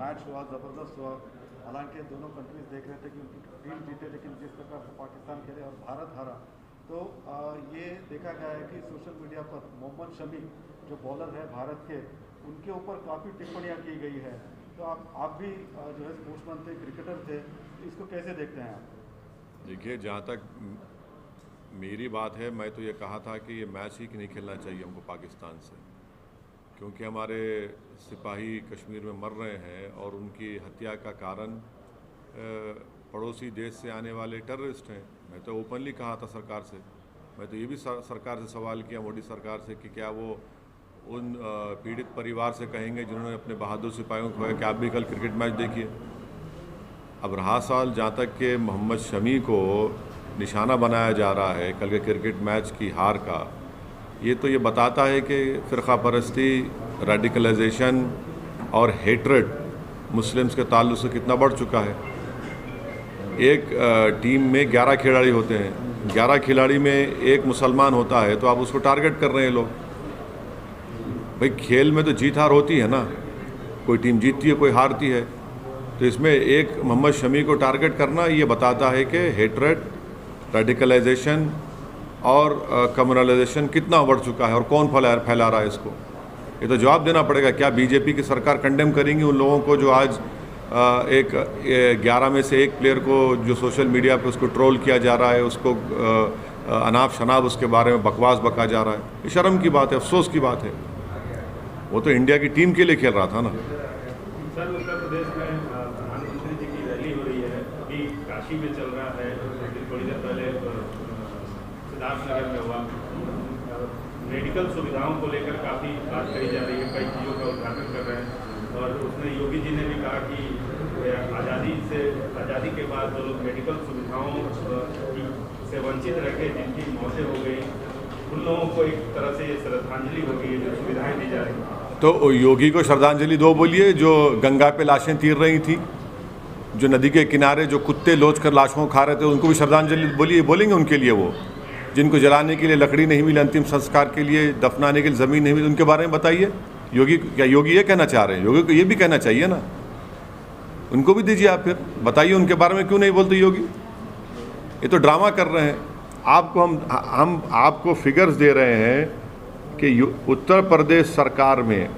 Match हुआ, ज़बरदस्त हुआ। हालांकि दोनों कंट्रीज देख रहे थे कि उनकी टीम जीते, लेकिन जिस प्रकार से पाकिस्तान खेले और भारत हारा, तो ये देखा गया है कि सोशल मीडिया पर मोहम्मद शमी जो बॉलर है भारत के, उनके ऊपर काफ़ी टिप्पणियाँ की गई है। तो आप भी जो है स्पोर्ट्समैन थे, क्रिकेटर थे, तो इसको कैसे देखते हैं आप? देखिए, जहाँ तक मेरी बात है, मैं तो ये कहा था कि ये मैच ही नहीं खेलना चाहिए हमको पाकिस्तान से, क्योंकि हमारे सिपाही कश्मीर में मर रहे हैं और उनकी हत्या का कारण पड़ोसी देश से आने वाले टेररिस्ट हैं। मैं तो ओपनली कहा था सरकार से। मैं तो ये भी सरकार से सवाल किया, मोदी सरकार से, कि क्या वो उन पीड़ित परिवार से कहेंगे जिन्होंने अपने बहादुर सिपाहियों को खोया कि आप भी कल क्रिकेट मैच देखिए। अब रहा सवाल जहाँ तक कि मोहम्मद शमी को निशाना बनाया जा रहा है कल के क्रिकेट मैच की हार का, ये तो ये बताता है कि फ़िरक़ा परस्ती, रेडिकलाइजेशन और हेट्रेड मुस्लिम्स के ताल्लुक से कितना बढ़ चुका है। एक टीम में 11 खिलाड़ी होते हैं, 11 खिलाड़ी में एक मुसलमान होता है, तो आप उसको टारगेट कर रहे हैं लोग। भाई, खेल में तो जीत हार होती है ना, कोई टीम जीतती है, कोई हारती है। तो इसमें एक मोहम्मद शमी को टारगेट करना ये बताता है कि हेट्रेड, रेडिकलाइजेशन और कम्युनलाइजेशन कितना बढ़ चुका है और कौन फैला रहा है इसको। ये तो जवाब देना पड़ेगा। क्या बीजेपी की सरकार कंडेम करेंगी उन लोगों को जो आज एक 11 में से एक प्लेयर को जो सोशल मीडिया पे उसको ट्रोल किया जा रहा है, उसको अनाप शनाप उसके बारे में बकवास बका जा रहा है? ये शर्म की बात है, अफसोस की बात है। वो तो इंडिया की टीम के लिए खेल रहा था ना। सर, उत्तर प्रदेश में प्रधानमंत्री जी की रैली हो रही है, अभी काशी में चल रहा है, थोड़ी देर पहले सिद्धार्थनगर में हुआ। मेडिकल सुविधाओं को लेकर काफ़ी बात करी जा रही है, कई चीज़ों का उद्घाटन कर रहे हैं। और उसमें योगी जी ने भी कहा कि आज़ादी के बाद जो लोग मेडिकल सुविधाओं से वंचित रह गए, जिनकी मौतें हो गई, उन लोगों को एक तरह से श्रद्धांजलि होगी, जो सुविधाएं दी जा रही हैं। तो योगी को श्रद्धांजलि दो बोलिए। जो गंगा पे लाशें तीर रही थी, जो नदी के किनारे जो कुत्ते लोच कर लाशों को खा रहे थे, उनको भी श्रद्धांजलि बोलिए, बोलेंगे उनके लिए। वो जिनको जलाने के लिए लकड़ी नहीं मिली, अंतिम संस्कार के लिए दफनाने के लिए ज़मीन नहीं मिली, उनके बारे में बताइए। योगी क्या योगी ये कहना चाह रहे हैं? योगी को ये भी कहना चाहिए ना, उनको भी दीजिए आप, फिर बताइए उनके बारे में क्यों नहीं बोलते योगी। ये तो ड्रामा कर रहे हैं। आपको हम आपको फिगर्स दे रहे हैं कि उत्तर प्रदेश सरकार में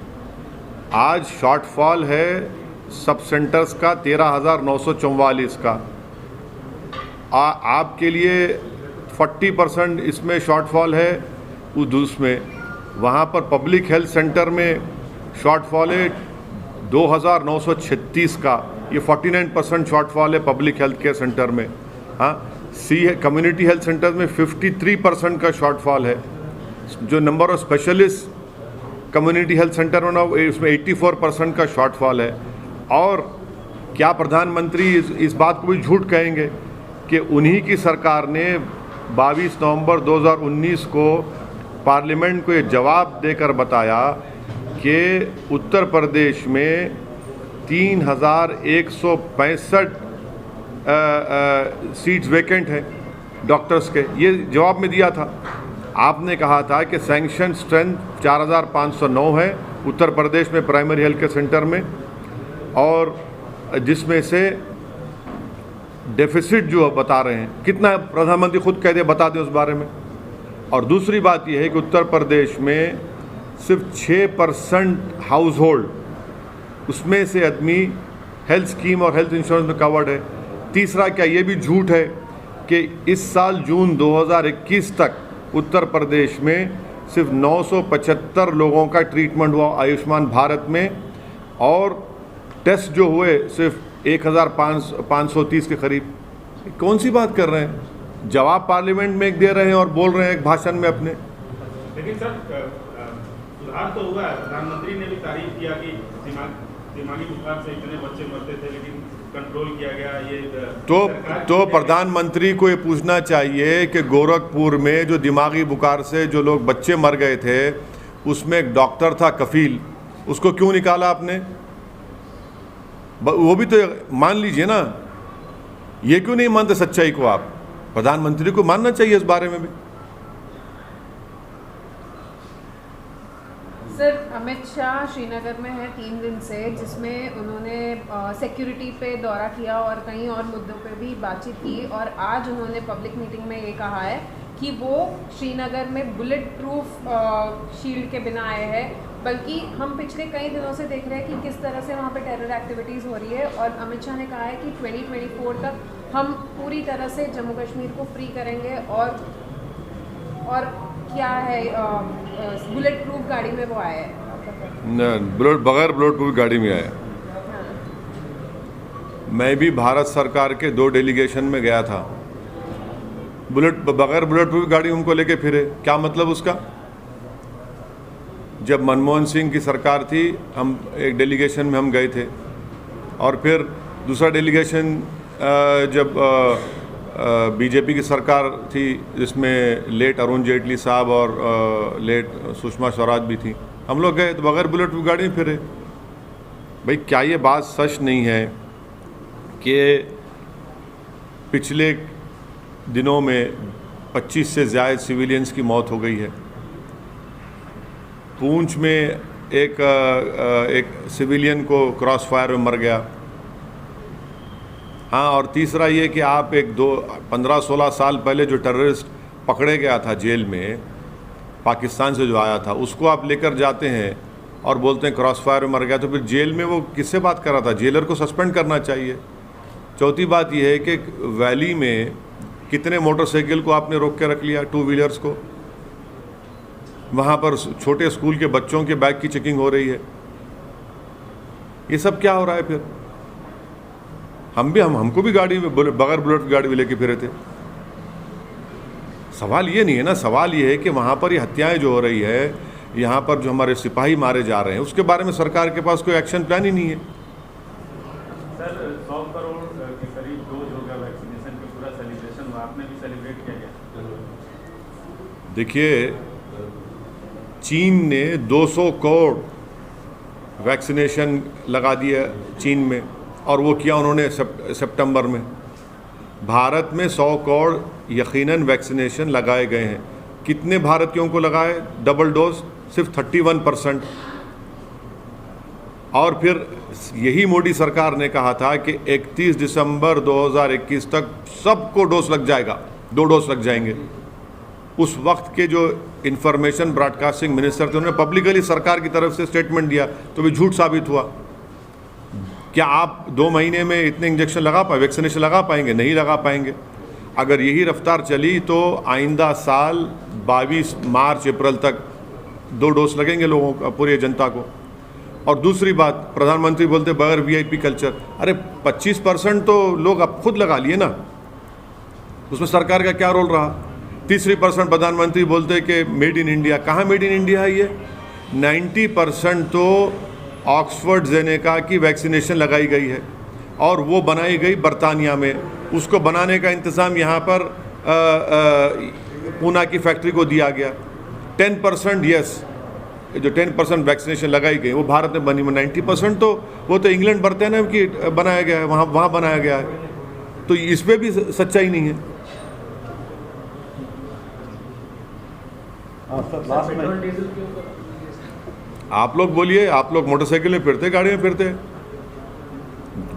आज शॉर्टफॉल है सब सेंटर्स का 13,944 का। आपके लिए 40% इसमें शॉर्टफॉल है। उसमें वहाँ पर पब्लिक हेल्थ सेंटर में शॉर्टफॉल है 2,936 का। ये 49% शॉर्टफॉल है पब्लिक हेल्थ केयर सेंटर में। हाँ, कम्युनिटी हेल्थ सेंटर में 53% का शॉर्टफॉल है। जो number of specialist community health centre में ना, इसमें 84% का शॉर्टफॉल है। और क्या प्रधानमंत्री इस बात को भी झूठ कहेंगे कि उन्हीं की सरकार ने 22 नवंबर 2019 को पार्लियामेंट को ये जवाब देकर बताया कि उत्तर प्रदेश में 3,165 सीट्स वैकेंट हैं डॉक्टर्स के। ये जवाब में दिया था। आपने कहा था कि सैंक्शन स्ट्रेंथ 4,509 है उत्तर प्रदेश में प्राइमरी हेल्थ केयर सेंटर में, और जिसमें से डेफिसिट जो बता रहे हैं कितना, प्रधानमंत्री खुद कह दे, बता दें उस बारे में। और दूसरी बात यह है कि उत्तर प्रदेश में सिर्फ 6% हाउस होल्ड, उसमें से आदमी हेल्थ स्कीम और हेल्थ इंश्योरेंस में कवर्ड है। तीसरा, क्या ये भी झूठ है कि इस साल जून 2021 तक उत्तर प्रदेश में सिर्फ 975 लोगों का ट्रीटमेंट हुआ आयुष्मान भारत में, और टेस्ट जो हुए सिर्फ 1,530 के करीब। कौन सी बात कर रहे हैं? जवाब पार्लियामेंट में एक दे रहे हैं और बोल रहे हैं एक भाषण में अपने। लेकिन सर, सुधार तो हुआ है। प्रधानमंत्री ने भी तारीफ किया कि दिमागी बुखार से इतने बच्चे मरते थे, लेकिन कंट्रोल किया गया। ये तो प्रधानमंत्री को ये पूछना चाहिए कि गोरखपुर में जो दिमागी बुखार से जो लोग बच्चे मर गए थे, उसमें एक डॉक्टर था कफील, उसको क्यों निकाला आपने? वो भी तो मान लीजिए ना। ये क्यों नहीं मानते सच्चाई को? आप प्रधानमंत्री को मानना चाहिए इस बारे में भी। सर, अमित शाह श्रीनगर में है 3 दिन से, जिसमें उन्होंने सिक्योरिटी पे दौरा किया और कई और मुद्दों पे भी बातचीत की। और आज उन्होंने पब्लिक मीटिंग में ये कहा है कि वो श्रीनगर में बुलेट प्रूफ शील्ड के बिना आए हैं, बल्कि हम पिछले कई दिनों से देख रहे हैं कि किस तरह से वहाँ पे टेरर एक्टिविटीज़ हो रही है। और अमित शाह ने कहा है कि 2024 तक हम पूरी तरह से जम्मू कश्मीर को फ्री करेंगे। और क्या है, बुलेट प्रूफ गाड़ी में वो आए हैं, बगैर बुलेट प्रूफ गाड़ी में आए। मैं भी भारत सरकार के 2 डेलीगेशन में गया था, बगैर बुलेट प्रूफ गाड़ी उनको लेके फिरे। क्या मतलब उसका? जब मनमोहन सिंह की सरकार थी, हम एक डेलीगेशन में हम गए थे, और फिर दूसरा डेलीगेशन जब बीजेपी की सरकार थी, जिसमें लेट अरुण जेटली साहब और लेट सुषमा स्वराज भी थी, हम लोग गए तो बगैर बुलेट प्रूफ गाड़ी में फिरे। भाई, क्या ये बात सच नहीं है कि पिछले दिनों में 25 से ज़्यादा सिविलियंस की मौत हो गई है? पूंछ में एक सिविलियन को क्रॉस फायर में मर गया। हाँ, और तीसरा ये कि आप 15-16 साल पहले जो टेररिस्ट पकड़े गया था जेल में, पाकिस्तान से जो आया था, उसको आप लेकर जाते हैं और बोलते हैं क्रॉस फायर में मर गया, तो फिर जेल में वो किससे बात कर रहा था? जेलर को सस्पेंड करना चाहिए। चौथी बात यह है कि वैली में कितने मोटरसाइकिल को आपने रोक के रख लिया, 2 व्हीलर्स को। वहाँ पर छोटे स्कूल के बच्चों के बैग की चेकिंग हो रही है। ये सब क्या हो रहा है? फिर हमको भी गाड़ी में बगैर बुलेट गाड़ी भी लेके फिरे थे। सवाल ये नहीं है ना, सवाल ये है कि वहाँ पर ये हत्याएं जो हो रही है, यहाँ पर जो हमारे सिपाही मारे जा रहे हैं, उसके बारे में सरकार के पास कोई एक्शन प्लान ही नहीं है। सर, 100 करोड़ के करीब डोज होगा वैक्सीनेशन का, पूरा सेलिब्रेशन हुआ, आपने भी सेलिब्रेट किया गया? देखिए, चीन ने 200 करोड़ वैक्सीनेशन लगा दिया चीन में, और वो किया उन्होंने सितंबर में। भारत में 100 करोड़ यकीनन वैक्सीनेशन लगाए गए हैं। कितने भारतीयों को लगाए डबल डोज? सिर्फ 31%। और फिर यही मोदी सरकार ने कहा था कि 31 दिसंबर 2021 तक सबको डोज लग जाएगा, 2 डोज लग जाएंगे। उस वक्त के जो इंफॉर्मेशन ब्रॉडकास्टिंग मिनिस्टर थे, उन्होंने पब्लिकली सरकार की तरफ से स्टेटमेंट दिया, तो भी झूठ साबित हुआ। क्या आप 2 महीने में इतने इंजेक्शन लगा पाए, वैक्सीनेशन लगा पाएंगे? नहीं लगा पाएंगे। अगर यही रफ्तार चली तो आइंदा साल 22 मार्च अप्रैल तक 2 डोज लगेंगे लोगों को, पूरी जनता को। और दूसरी बात, प्रधानमंत्री बोलते बगैर वीआईपी कल्चर। अरे 25% तो लोग अब खुद लगा लिए ना, उसमें सरकार का क्या रोल रहा? तीसरी % प्रधानमंत्री बोलते कि मेड इन इंडिया। कहाँ मेड इन इंडिया है ये? 90% तो ऑक्सफोर्ड जेनेका की वैक्सीनेशन लगाई गई है, और वो बनाई गई बरतानिया में। उसको बनाने का इंतज़ाम यहाँ पर पूना की फैक्ट्री को दिया गया। 10% यस, जो 10% वैक्सीनेशन लगाई गई वो भारत में बनी। 90% तो वो तो इंग्लैंड बरतानिया की बनाया गया है, वहाँ बनाया गया है। तो इस पर भी सच्चाई नहीं है। सर, लास्ट में आप लोग बोलिए, आप लोग मोटरसाइकिल में फिरते, गाड़ी में फिरते?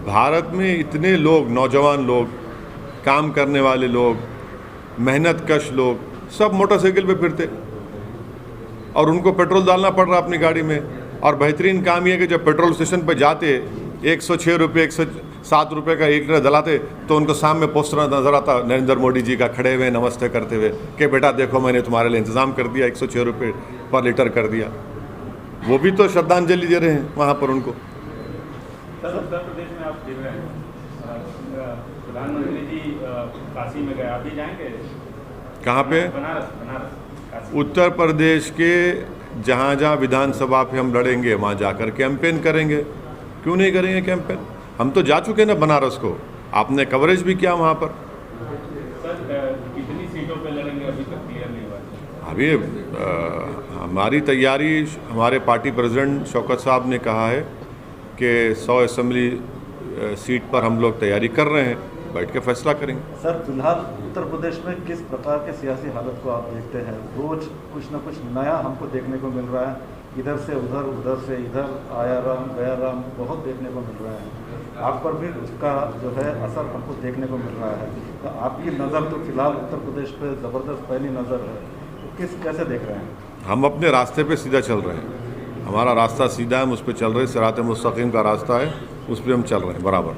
भारत में इतने लोग, नौजवान लोग, काम करने वाले लोग, मेहनत कश लोग, सब मोटरसाइकिल पे फिरते, और उनको पेट्रोल डालना पड़ रहा अपनी गाड़ी में। और बेहतरीन काम यह कि जब पेट्रोल स्टेशन पर जाते 106 रुपये 107 रुपये का 1 लीटर डलाते, तो उनको सामने पोस्टर नजर आता नरेंद्र मोदी जी का, खड़े हुए नमस्ते करते हुए कि बेटा देखो मैंने तुम्हारे लिए इंतज़ाम कर दिया, 106 रुपये पर लीटर कर दिया। वो भी तो श्रद्धांजलि दे रहे हैं वहाँ पर उनको। सर, उत्तर प्रदेश में आप देख रहे हैं, प्रधानमंत्री जी काशी में गए, आप भी जाएंगे? कहाँ पे? बनारस। उत्तर प्रदेश के जहाँ जहाँ विधानसभा पे हम लड़ेंगे, वहाँ जाकर कैंपेन करेंगे। क्यों नहीं करेंगे कैंपेन? हम तो जा चुके ना बनारस को, आपने कवरेज भी किया वहाँ पर। सर, कितनी सीटों पे लड़ेंगे अभी तक क्लियर नहीं हुआ? अभी हमारी तैयारी, हमारे पार्टी प्रेसिडेंट शौकत साहब ने कहा है कि 100 असेंबली सीट पर हम लोग तैयारी कर रहे हैं, बैठ के फैसला करेंगे। सर, फिलहाल उत्तर प्रदेश में किस प्रकार के सियासी हालत को आप देखते हैं? रोज कुछ न कुछ नया हमको देखने को मिल रहा है। इधर से उधर, उधर से इधर, आया राम गया राम बहुत देखने को मिल रहा है। आप पर भी उसका जो है असर हमको देखने को मिल रहा है। तो आपकी नज़र तो फिलहाल उत्तर प्रदेश पे ज़बरदस्त पहली नज़र है, तो कैसे देख रहे हैं? हम अपने रास्ते पे सीधा चल रहे हैं, हमारा रास्ता सीधा है, हम उस पर चल रहे हैं, सिरात मुस्तकीम का रास्ता है, उस पर हम चल रहे हैं बराबर।